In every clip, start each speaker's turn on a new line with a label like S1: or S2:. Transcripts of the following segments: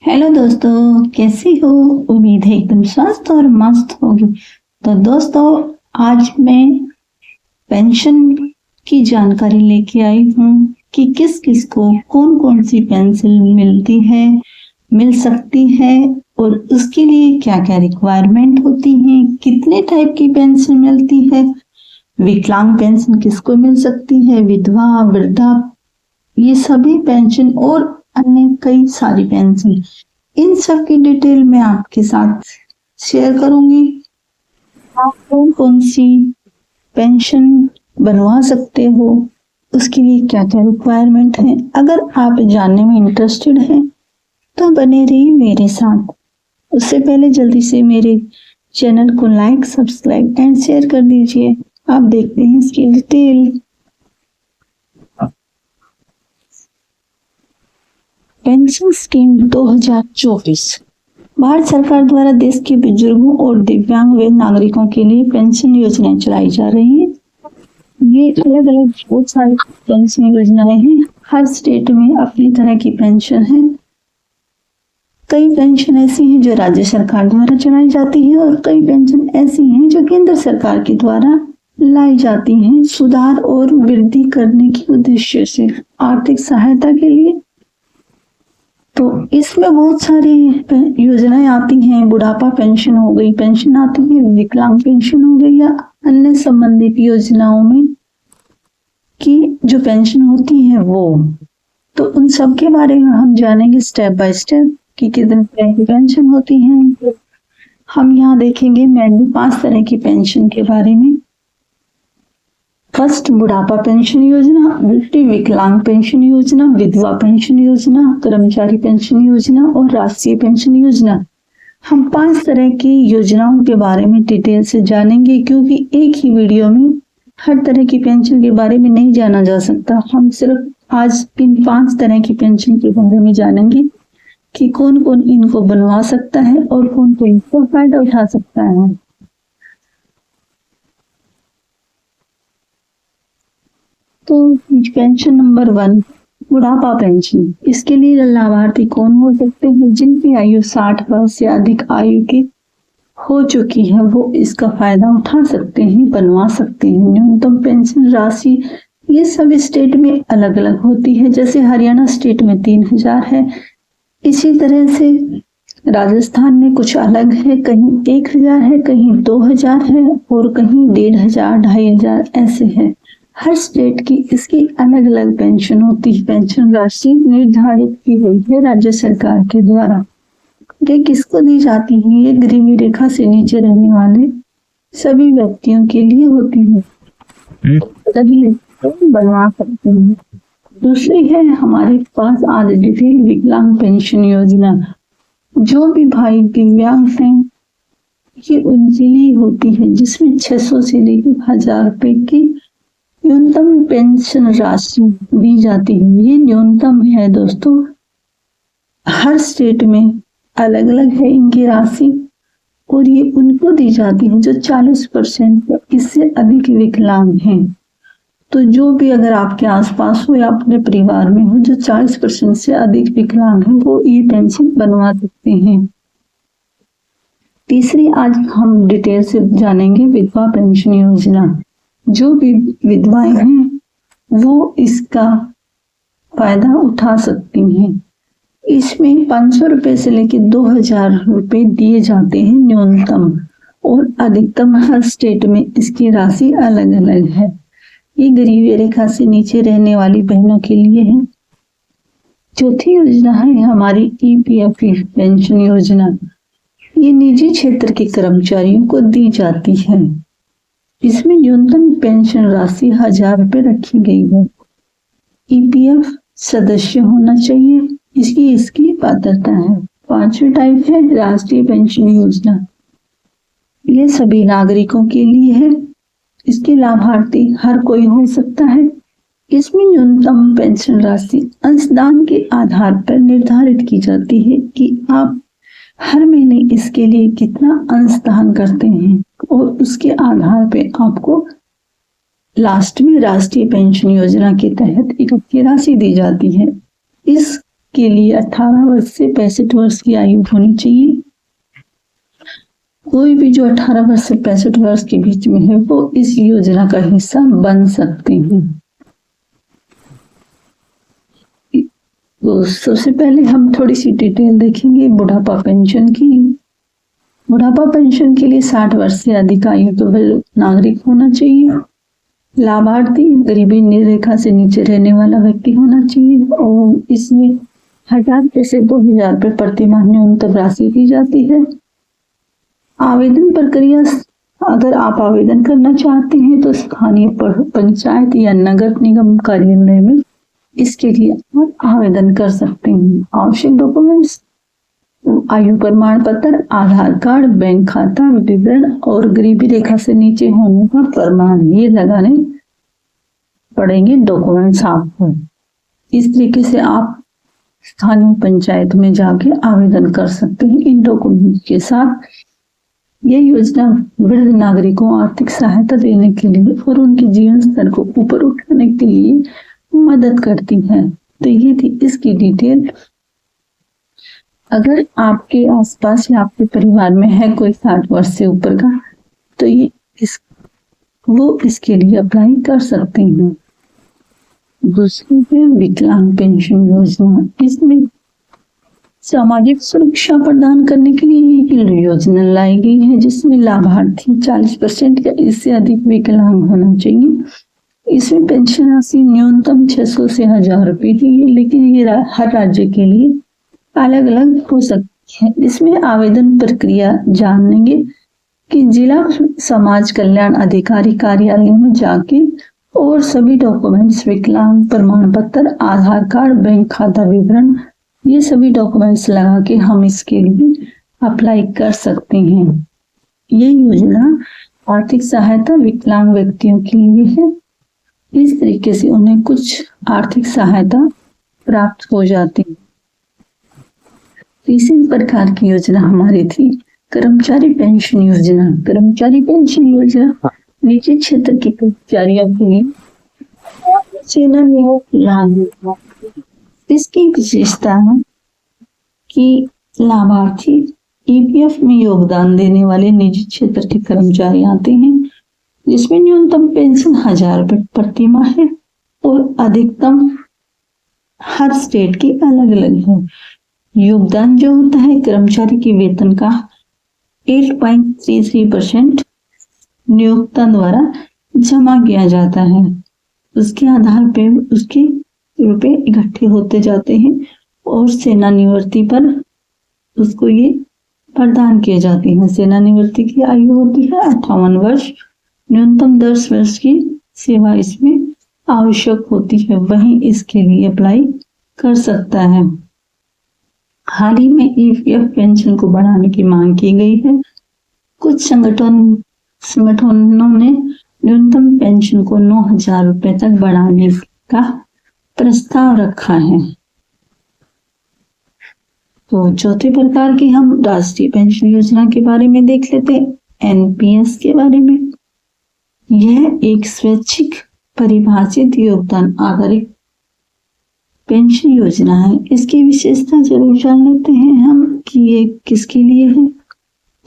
S1: Hello दोस्तों, कैसी हो? उम्मीद है एकदम स्वस्थ और मस्त होगी। तो दोस्तों, आज मैं पेंशन की जानकारी लेके आई हूँ कि किस किस को कौन कौन सी पेंशन मिलती है, मिल सकती है और उसके लिए क्या क्या रिक्वायरमेंट होती है, कितने टाइप की पेंशन मिलती है, विकलांग पेंशन किसको मिल सकती है, विधवा, वृद्धा, ये सभी पेंशन और अन्य कई सारी पेंशन, इन सब की डिटेल मैं आपके साथ शेयर करूंगी। आप कौन कौन सी पेंशन बनवा सकते हो, उसके लिए क्या क्या रिक्वायरमेंट है। अगर आप जानने में इंटरेस्टेड हैं तो बने रहिए मेरे साथ। उससे पहले जल्दी से मेरे चैनल को लाइक, सब्सक्राइब एंड शेयर कर दीजिए। आप देखते हैं इसकी डिटेल। पेंशन स्कीम 2024 भारत सरकार द्वारा देश के बुजुर्गों और दिव्यांग नागरिकों के लिए पेंशन योजनाएं चलाई जा रही है। ये अलग अलग बहुत सारी पेंशन योजनाएं हैं। हर स्टेट में अपनी तरह की पेंशन है। कई पेंशन ऐसी हैं जो राज्य सरकार द्वारा चलाई जाती है और कई पेंशन ऐसी हैं जो केंद्र सरकार के द्वारा लाई जाती हैं सुधार और वृद्धि करने के उद्देश्य से, आर्थिक सहायता के लिए। तो इसमें बहुत सारी योजनाएं आती हैं। बुढ़ापा पेंशन हो गई, पेंशन आती है, विकलांग पेंशन हो गई या अन्य संबंधित योजनाओं में की जो पेंशन होती है वो। तो उन सब के बारे में हम जानेंगे स्टेप बाय स्टेप कि कितने तरह की पेंशन होती हैं। हम यहाँ देखेंगे मेनली 5 तरह की पेंशन के बारे में। फर्स्ट, बुढ़ापा पेंशन योजना, दूसरी विकलांग पेंशन योजना, विधवा पेंशन योजना, कर्मचारी पेंशन योजना और राष्ट्रीय पेंशन योजना। हम 5 तरह की योजनाओं के बारे में डिटेल से जानेंगे, क्योंकि एक ही वीडियो में हर तरह की पेंशन के बारे में नहीं जाना जा सकता। हम सिर्फ आज इन 5 तरह की पेंशन के बारे में जानेंगे कि कौन कौन इनको बनवा सकता है और कौन कौन इसका फायदा उठा सकता है। तो पेंशन नंबर 1, बुढ़ापा पेंशन। इसके लिए लाभार्थी कौन हो सकते हैं? जिनकी आयु 60 वर्ष से अधिक आयु की हो चुकी है वो इसका फायदा उठा सकते हैं, बनवा सकते हैं। न्यूनतम पेंशन राशि ये सभी स्टेट में अलग अलग होती है। जैसे हरियाणा स्टेट में 3000 है, इसी तरह से राजस्थान में कुछ अलग है, कहीं 1000 है, कहीं 2000 है और कहीं 1500, 2500 ऐसे है। हर स्टेट की इसकी अलग अलग पेंशन होती है। पेंशन राशि निर्धारित की गई है राज्य सरकार के द्वारा। ये किसको दी जाती है? ये गरीबी रेखा से नीचे रहने वाले सभी व्यक्तियों के लिए होती है, तभी बनवा सकते हैं। दूसरी है हमारे पास आज डिटेल विकलांग पेंशन योजना। जो भी भाई दिव्यांग हैं ये उनके लिए होती है, जिसमें 600 से लेकर 1000 रुपए की न्यूनतम पेंशन राशि दी जाती है। ये न्यूनतम है दोस्तों, हर स्टेट में अलग अलग है इनकी राशि और ये उनको दी जाती है जो 40% इससे अधिक विकलांग हैं। तो जो भी अगर आपके आसपास हो या अपने परिवार में हो जो 40% से अधिक विकलांग है वो ये पेंशन बनवा सकते हैं। तीसरी आज हम डिटेल से जानेंगे विधवा पेंशन योजना। जो भी विधवाएं हैं वो इसका फायदा उठा सकती हैं। इसमें 500 रुपए से लेकर 2000 रुपए दिए जाते हैं न्यूनतम और अधिकतम। हर स्टेट में इसकी राशि अलग अलग है। ये गरीबी रेखा से नीचे रहने वाली बहनों के लिए है। चौथी योजना है हमारी EPF पेंशन योजना। ये निजी क्षेत्र के कर्मचारियों को दी जाती है। इसमें न्यूनतम पेंशन राशि 1000 रुपए रखी गई है। EPF सदस्य होना चाहिए, इसकी पात्रता है। 5वीं टाइप है राष्ट्रीय पेंशन योजना। ये सभी नागरिकों के लिए है। इसके लाभार्थी हर कोई हो सकता है। इसमें न्यूनतम पेंशन राशि अंशदान के आधार पर निर्धारित की जाती है कि आप हर महीने इसके लिए कितना अंशदान करते हैं और उसके आधार पे आपको लास्ट में राष्ट्रीय पेंशन योजना के तहत इकट्ठी राशि दी जाती है। इस के लिए 18 वर्ष से 65 वर्ष की आयु होनी चाहिए। कोई भी जो 18 वर्ष से 65 वर्ष के बीच में है वो इस योजना का हिस्सा बन सकते हैं। तो सबसे पहले हम थोड़ी सी डिटेल देखेंगे बुढ़ापा पेंशन की। बुढ़ापा पेंशन के लिए 60 वर्ष से अधिक आयु तो नागरिक होना चाहिए। लाभार्थी गरीबी रेखा से नीचे रहने वाला व्यक्ति होना चाहिए और इसमें 1000 से 2000 रुपये प्रति माह न्यूनतम राशि दी जाती है। आवेदन प्रक्रिया, अगर आप आवेदन करना चाहते हैं तो स्थानीय पंचायत या नगर निगम कार्यालय में इसके लिए आप आवेदन कर सकते हैं। आवश्यक डॉक्यूमेंट्स: आयु प्रमाण पत्र, आधार कार्ड, बैंक खाता विवरण और गरीबी रेखा से नीचे होने का प्रमाण, ये लगाने पड़ेंगे डॉक्यूमेंट्स आपको। इस तरीके से आप स्थानीय पंचायत में जाके आवेदन कर सकते हैं इन डॉक्यूमेंट के साथ। यह योजना वृद्ध नागरिकों को आर्थिक सहायता देने के लिए और उनके जीवन स्तर को ऊपर उठाने के लिए मदद करती है। तो ये थी इसकी डिटेल। अगर आपके आसपास या आपके परिवार में है कोई 60 वर्ष से ऊपर का तो वो इसके लिए अप्लाई कर सकते हैं। दूसरी है विकलांग पेंशन योजना। इसमें सामाजिक सुरक्षा प्रदान करने के लिए योजना लाई गई है जिसमें लाभार्थी 40% या इससे अधिक विकलांग होना चाहिए। इसमें पेंशन राशि न्यूनतम 600 से 1000 रुपये की है, लेकिन ये हर राज्य के लिए अलग अलग हो सकती है। इसमें आवेदन प्रक्रिया जानेंगे कि जिला समाज कल्याण अधिकारी कार्यालय में जाके और सभी डॉक्यूमेंट्स, विकलांग प्रमाण पत्र, आधार कार्ड, बैंक खाता विवरण, ये सभी डॉक्यूमेंट्स लगा के हम इसके लिए अप्लाई कर सकते हैं। ये योजना आर्थिक सहायता विकलांग व्यक्तियों के लिए है। इस तरीके से उन्हें कुछ आर्थिक सहायता प्राप्त हो जाती है। तीसरी प्रकार की योजना हमारी थी कर्मचारी पेंशन योजना। कर्मचारी पेंशन योजना निजी क्षेत्र के कर्मचारियों के लिए सेना में लागू। इसकी विशेषता है कि लाभार्थी ईपीएफ में योगदान देने वाले निजी क्षेत्र के कर्मचारी आते हैं, जिसमें न्यूनतम पेंशन 1000 रुपये प्रति माह है और अधिकतम हर स्टेट की अलग अलग है। योगदान जो होता है कर्मचारी के वेतन का 8.33% नियोक्ता द्वारा जमा किया जाता है। उसके आधार पे उसके रुपए इकट्ठे होते जाते हैं और सेवानिवृत्ति पर उसको ये प्रदान किए जाते हैं। सेवानिवृत्ति की आयु होती है 58 वर्ष। न्यूनतम 10 वर्ष की सेवा इसमें आवश्यक होती है, वहीं इसके लिए अप्लाई कर सकता है। हाल ही में ईपीएफ पेंशन को बढ़ाने की मांग की गई है। कुछ संगठनों ने न्यूनतम पेंशन को 9000 रुपए तक बढ़ाने का प्रस्ताव रखा है। तो चौथे प्रकार की हम राष्ट्रीय पेंशन योजना के बारे में देख लेते हैं, एनपीएस के बारे में। यह एक स्वैच्छिक परिभाषित योगदान आधारित पेंशन योजना है। इसकी विशेषता जरूर जान लेते हैं हम कि ये किसके लिए है।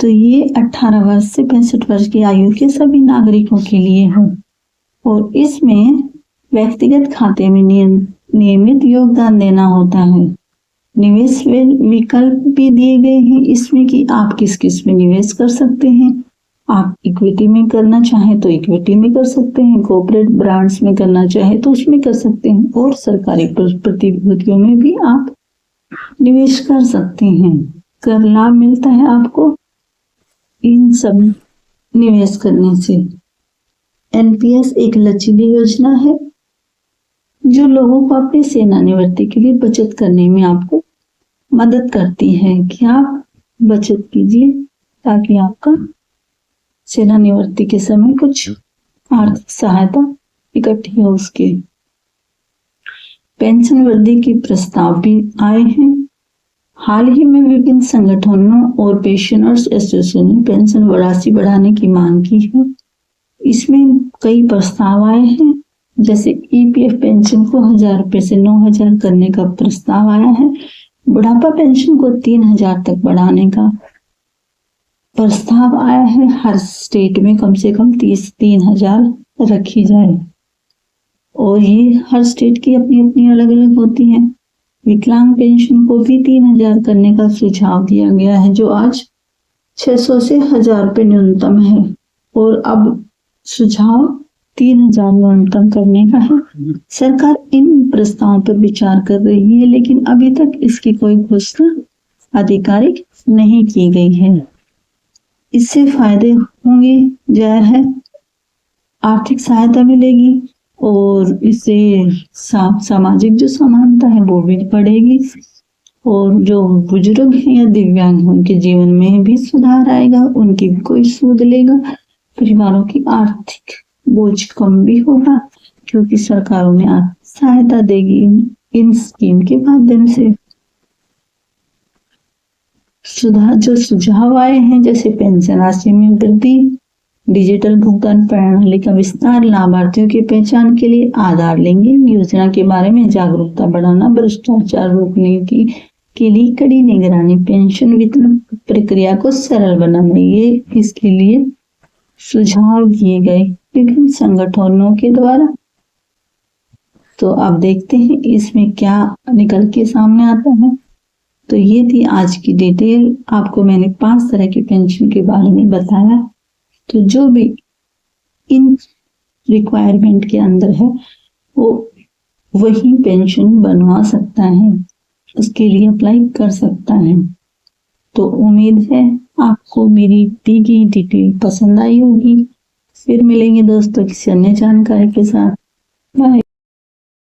S1: तो ये 18 वर्ष से 65 वर्ष की आयु के सभी नागरिकों के लिए है और इसमें व्यक्तिगत खाते में नियमित योगदान देना होता है। निवेश विकल्प भी दिए गए हैं इसमें कि आप किस किस में निवेश कर सकते हैं। आप इक्विटी में करना चाहें तो इक्विटी में कर सकते हैं, कॉर्पोरेट ब्रांड्स में करना चाहें तो उसमें कर सकते हैं और सरकारी प्रतिभूतियों में भी आप निवेश कर सकते हैं। कर लाभ मिलता है आपको इन सब निवेश करने से। एनपीएस एक लचीली योजना है जो लोगों को अपनी सेवानिवृत्ति के लिए बचत करने में आपको मदद करती है कि आप बचत कीजिए ताकि आपका सेवानिवृत्ति के समय कुछ आर्थिक सहायता इकट्ठी हो। उसके पेंशन वृद्धि के प्रस्ताव भी आए हैं। हाल ही में विभिन्न संगठनों और पेंशनर्स एसोसिएशन ने पेंशन राशि बढ़ाने की मांग की है। इसमें कई प्रस्ताव आए हैं जैसे ईपीएफ पेंशन को 1000 रुपए से 9000 करने का प्रस्ताव आया है। बुढ़ापा पेंशन को 3000 तक बढ़ाने का प्रस्ताव आया है। हर स्टेट में कम से कम 3000 रखी जाए और ये हर स्टेट की अपनी अपनी अलग अलग होती है। विकलांग पेंशन को भी 3000 करने का सुझाव दिया गया है, जो आज 600 से 1000 रुपए न्यूनतम है और अब सुझाव 3000 न्यूनतम करने का है। सरकार इन प्रस्तावों पर विचार कर रही है, लेकिन अभी तक इसकी कोई घोषणा आधिकारिक नहीं की गई है। इससे फायदे होंगे, जाहिर है आर्थिक सहायता मिलेगी और इससे सामाजिक जो समानता है वो भी बढ़ेगी और जो बुजुर्ग हैं या दिव्यांग हैं उनके जीवन में भी सुधार आएगा, उनकी भी कोई सूद लेगा, परिवारों की आर्थिक बोझ कम भी होगा क्योंकि सरकार उन्हें आर्थिक सहायता देगी इन स्कीम के माध्यम से। जो सुझाव आए हैं जैसे पेंशन राशि में वृद्धि, डिजिटल भुगतान प्रणाली का विस्तार, लाभार्थियों की पहचान के लिए आधार लिंकिंग योजना के बारे में जागरूकता बढ़ाना, भ्रष्टाचार रोकने के लिए कड़ी निगरानी, पेंशन वितरण प्रक्रिया को सरल बनाना, ये इसके लिए सुझाव दिए गए विभिन्न संगठनों के द्वारा। तो अब देखते हैं इसमें क्या निकल के सामने आता है। तो ये थी आज की डिटेल, आपको मैंने 5 तरह के पेंशन के बारे में बताया। तो जो भी इन रिक्वायरमेंट के अंदर है वो वही पेंशन बनवा सकता है, उसके लिए अप्लाई कर सकता है। तो उम्मीद है आपको मेरी दी गई डिटेल पसंद आई होगी। फिर मिलेंगे दोस्तों किसी अन्य जानकारी के साथ। बाय।